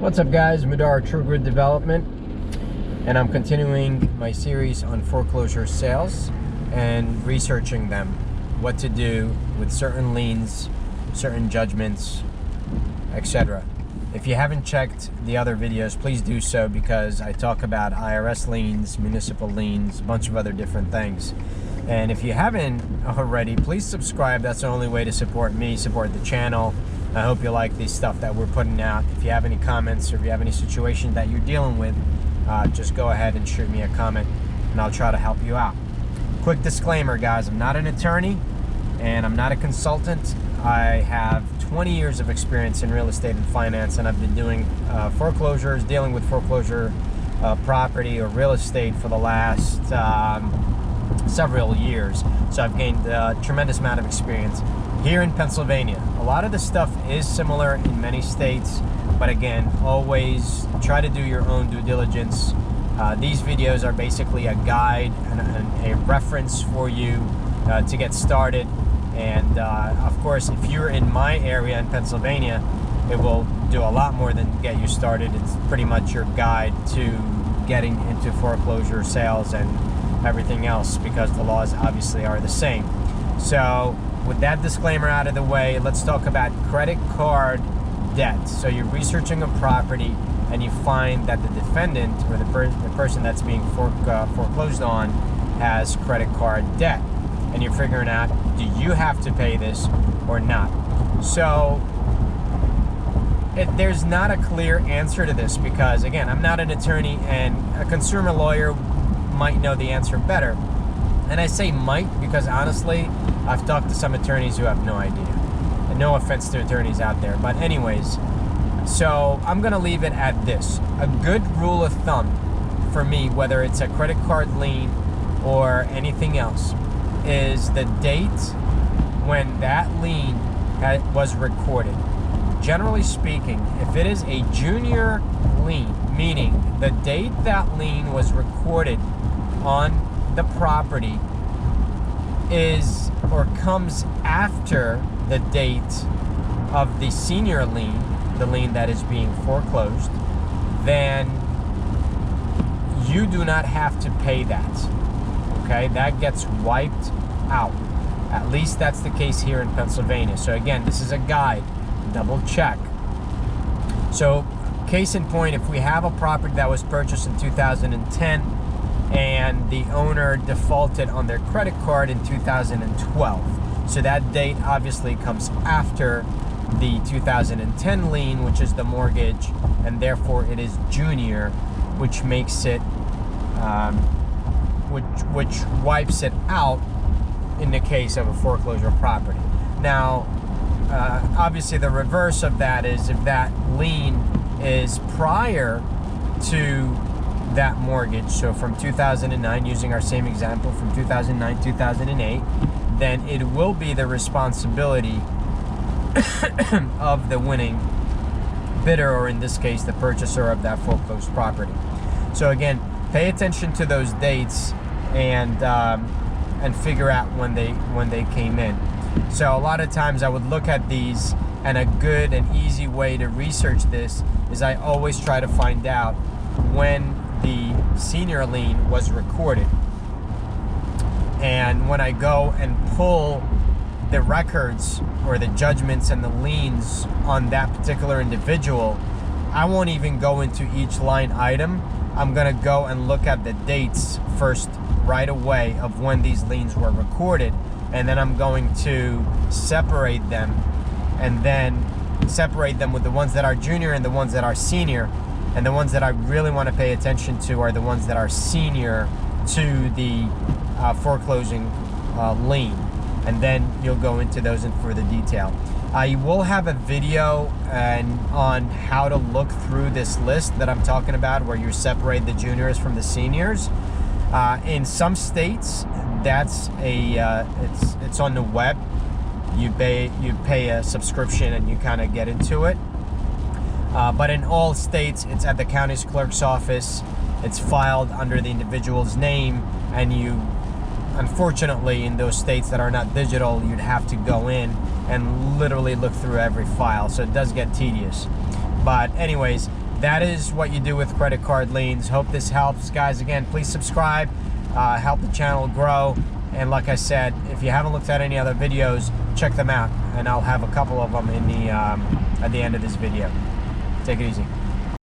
What's up, guys? Madar True Grid Development, and I'm continuing my series on foreclosure sales and researching them, what to do with certain liens, certain judgments, etc. If you haven't checked the other videos, please do so, because I talk about IRS liens, municipal liens, a bunch of other different things. And if you haven't already, please subscribe. That's the only way to support me, support the channel. I hope you like the stuff that we're putting out. If you have any comments or if you have any situation that you're dealing with, just go ahead and shoot me a comment and I'll try to help you out. Quick disclaimer, guys, I'm not an attorney and I'm not a consultant. I have 20 years of experience in real estate and finance, and I've been doing foreclosures, dealing with foreclosure property or real estate for the last several years. So I've gained a tremendous amount of experience here in Pennsylvania. A lot of the stuff is similar in many states, but again, always try to do your own due diligence. These videos are basically a guide and a reference for you to get started. And of course, if you're in my area in Pennsylvania, it will do a lot more than get you started. It's pretty much your guide to getting into foreclosure sales and everything else, because the laws obviously are the same. So with that disclaimer out of the way, let's talk about credit card debt. So you're researching a property and you find that the defendant or the person that's being foreclosed on has credit card debt, and you're figuring out, do you have to pay this or not? So there's not a clear answer to this, because again, I'm not an attorney, and a consumer lawyer might know the answer better. And I say might because honestly, I've talked to some attorneys who have no idea. And no offense to attorneys out there. But anyways, so I'm going to leave it at this. A good rule of thumb for me, whether it's a credit card lien or anything else, is the date when that lien was recorded. Generally speaking, if it is a junior lien, meaning the date that lien was recorded on the property is or comes after the date of the senior lien, the lien that is being foreclosed, then you do not have to pay that. Okay, that gets wiped out. At least that's the case here in Pennsylvania. So again, this is a guide, double check. So case in point, if we have a property that was purchased in 2010 and the owner defaulted on their credit card in 2012, so that date obviously comes after the 2010 lien, which is the mortgage, and therefore it is junior, which makes it which wipes it out in the case of a foreclosure property. Now, obviously the reverse of that is if that lien is prior to that mortgage, so from 2009, using our same example from 2009, 2008, then it will be the responsibility of the winning bidder, or in this case, the purchaser of that foreclosed property. So again, pay attention to those dates and figure out when they came in. So a lot of times I would look at these, and a good and easy way to research this is I always try to find out when the senior lien was recorded. And when I go and pull the records or the judgments and the liens on that particular individual, I won't even go into each line item. I'm gonna go and look at the dates first right away of when these liens were recorded, and then I'm going to separate them, and then separate them with the ones that are junior and the ones that are senior. And the ones that I really want to pay attention to are the ones that are senior to the foreclosing lien. And then you'll go into those in further detail. I will have a video on how to look through this list that I'm talking about, where you separate the juniors from the seniors. In some states, that's it's on the web. You pay a subscription and you kind of get into it. But in all states, it's at the county's clerk's office. It's filed under the individual's name, and you, unfortunately, in those states that are not digital, you'd have to go in and literally look through every file. So it does get tedious. But anyways, that is what you do with credit card liens. Hope this helps, guys. Again, please subscribe, help the channel grow. And like I said, if you haven't looked at any other videos, check them out. And I'll have a couple of them in the at the end of this video. Take it easy.